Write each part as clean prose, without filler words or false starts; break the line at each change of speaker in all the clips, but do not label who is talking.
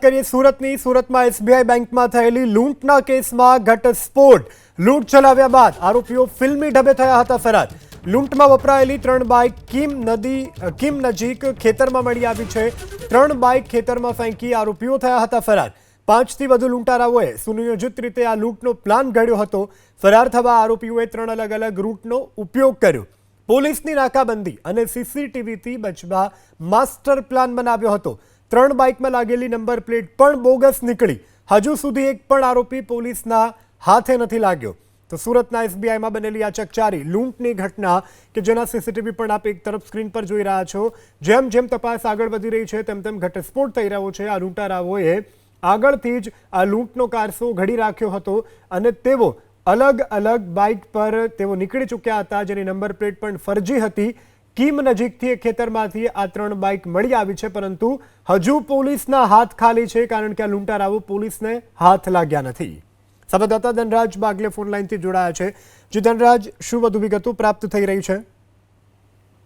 કરીએ સુરતમાં એસબીઆઈ બેંકમાં થયેલી લૂંટના કેસમાં ઘટસ્ફોટ। લૂંટ ચલાવ્યા બાદ આરોપીઓ ફિલ્મી ઢબે થયા હતા ફરાર। લૂંટમાં વપરાયેલી 3 બાઇક કીમ નજીક ખેતરમાં મળી આવી છે। 3 બાઇક ખેતરમાં ફેંકી આરોપીઓ થયા હતા ફરાર। 5થી વધુ લૂંટારાઓએ સુનિયોજિત રીતે આ લૂંટનો પ્લાન ઘડ્યો હતો। ફરાર થવા આરોપીઓએ 3 અલગ-અલગ રૂટનો ઉપયોગ કર્યો। પોલીસની નાકાબંધી અને સીસીટીવીથી બચવા માસ્ટર પ્લાન બનાવ્યો હતો। 3 બાઇકમાં લાગેલી નંબર પ્લેટ પણ બોગસ નીકળી। હજુ સુધી એક પણ આરોપી પોલીસના હાથે નથી લાગ્યો। તો સુરતના એસબીઆઈમાં બનેલી આ ચકચારી લૂંટની ઘટના કે જેના સીસીટીવી પણ આપ એક તરફ સ્ક્રીન પર જોઈ રહ્યા છો। જેમ જેમ તપાસ આગળ વધી રહી છે તેમ તેમ ઘટસ્ફોટ થઈ રહ્યો છે। આ લૂંટારાઓએ આગળથી જ આ લૂંટનો કારસો ઘડી રાખ્યો હતો અને તેઓ અલગ-અલગ બાઇક પર તેઓ નીકળી ચૂક્યા હતા, જેની નંબર પ્લેટ પણ ફરજી હતી। કીમ નજીકથી એક ખેતરમાંથી આ 3 બાઇક મળી આવી છે, પરંતુ હજુ પોલીસના હાથ ખાલી છે, કારણ કે આ લૂંટારાઓ પોલીસને હાથ લાગ્યા નથી। સંવાદદાતા ધનરાજ બાગલે ફોન લાઈનથી જોડાયા છે। જી ધનરાજ, શું વધુ વિગતો પ્રાપ્ત થઈ રહી છે?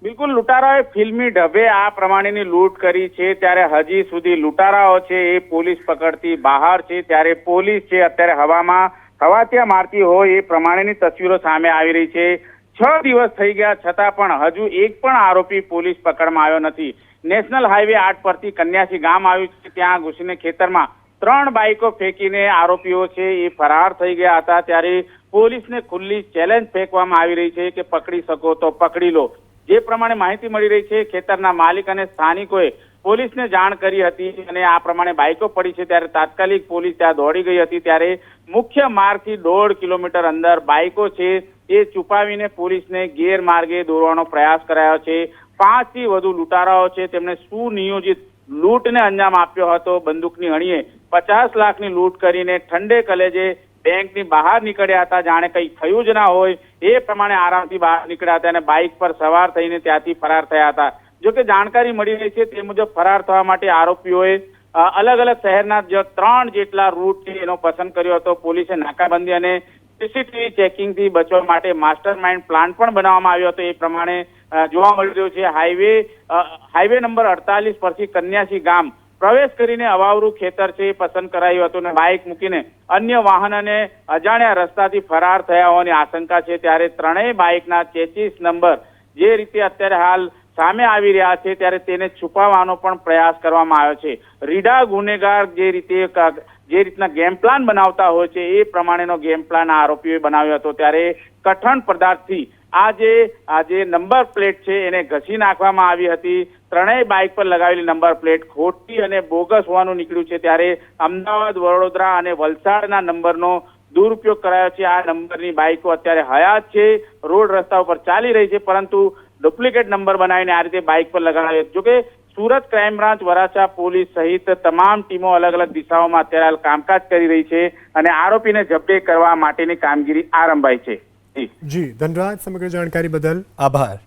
બિલકુલ, લૂંટારાઓએ ફિલ્મી ઢબે આ પ્રમાણેની લૂંટ કરી છે, ત્યારે હજી સુધી લૂંટારાઓ છે એ પોલીસ પકડતી બહાર છે। ત્યારે પોલીસ છે અત્યારે હવામાં હવાતિયા મારતી હોય એ પ્રમાણેની તસવીરો સામે આવી રહી છે। 6 દિવસ થઈ ગયા છતાં પણ હજુ એક પણ આરોપી પોલીસ પકડમાં આવ્યો નથી। નેશનલ હાઈવે 8 પરથી કન્યાસી ગામ આવ્યું છે, ત્યાં ઘૂસીને ખેતરમાં 3 બાઇકો ફેંકીને આરોપીઓ છે એ ફરાર થઈ ગયા હતા। ત્યારે પોલીસને ખુલ્લી ચેલેન્જ ફેંકવામાં આવી રહી છે કે પકડી શકો તો પકડી લો। જે પ્રમાણે માહિતી મળી રહી છે, ખેતરના માલિક અને સ્થાનિકોએ પોલીસને જાણ કરી હતી અને આ પ્રમાણે બાઇકો પડી છે, ત્યારે તાત્કાલિક પોલીસ ત્યાં દોડી ગઈ હતી। ત્યારે મુખ્ય માર્ગથી 1.5 કિલોમીટર અંદર બાઇકો છે એ છુપાવીને પોલીસને ગેરમાર્ગે દોરવાનો પ્રયાસ કરાયો છે। 5થી વધુ લૂંટારાઓ છે તેમને સુનિયોજિત લૂંટને અંજામ આપ્યો હતો। બંદૂકની અણીએ 50 લાખની લૂંટ કરીને ઠંડે કલેજે બેંકની બહાર નીકળ્યા હતા, જાણે કંઈ થયું જ ના હોય એ પ્રમાણે આરામથી બહાર નીકળ્યા હતા અને બાઇક પર સવાર થઈને ત્યાંથી ફરાર થયા હતા। જોકે જાણકારી મળી રહી છે તે મુજબ ફરાર થવા માટે આરોપીઓએ અલગ અલગ શહેરના 3 જેટલા રૂટ છે એનો પસંદ કર્યો હતો। પોલીસે નાકાબંધી અને સીસીટીવી ચેકિંગથી બચવા માટે માસ્ટર માઇન્ડ પ્લાન પણ બનાવવામાં આવ્યો હતો। એ પ્રમાણે જોવા મળી રહ્યું છે હાઈવે નંબર 48 પરથી કન્યાસી ગામ પ્રવેશ કરીને અવાવરું ખેતર છે એ પસંદ કરાયું હતું અને બાઇક મૂકીને અન્ય વાહન અને અજાણ્યા રસ્તાથી ફરાર થયા હોવાની આશંકા છે। ત્યારે 3 બાઇકના ચેસિસ નંબર જે રીતે અત્યારે હાલ સામે આવી રહ્યા છે, ત્યારે તેને છુપાવવાનો પણ પ્રયાસ કરવામાં આવ્યો છે। રીઢા ગુનેગાર જે રીતના ગેમ પ્લાન બનાવતા હોય છે એ પ્રમાણેનો ગેમ પ્લાન આરોપીઓએ બનાવ્યો હતો। ત્યારે કઠણ પદાર્થથી આ જે નંબર પ્લેટ છે એને ઘસી નાખવામાં આવી હતી। 3 બાઇક પર લગાવેલી નંબર પ્લેટ ખોટી અને બોગસ હોવાનું નીકળ્યું છે। ત્યારે અમદાવાદ, વડોદરા અને વલસાડના નંબરનો દુરુપયોગ કરાયો છે। આ નંબરની બાઇકો અત્યારે હયાત છે, રોડ રસ્તા ઉપર ચાલી રહી છે, પરંતુ ડુપ્લિકેટ નંબર બનાવીને આ રીતે બાઇક પર લગાવ્યો। જોકે Surat crime branch, Varachha police સહિત તમામ ટીમો અલગ અલગ દિશાઓમાં અત્યારે હાલ કામકાજ કરી રહી છે અને આરોપીને ઝડપી કરવા માટેની કામગીરી આરંભાઈ છે।
જી ધનરાજ, સમગ્ર જાણકારી બદલ આભાર।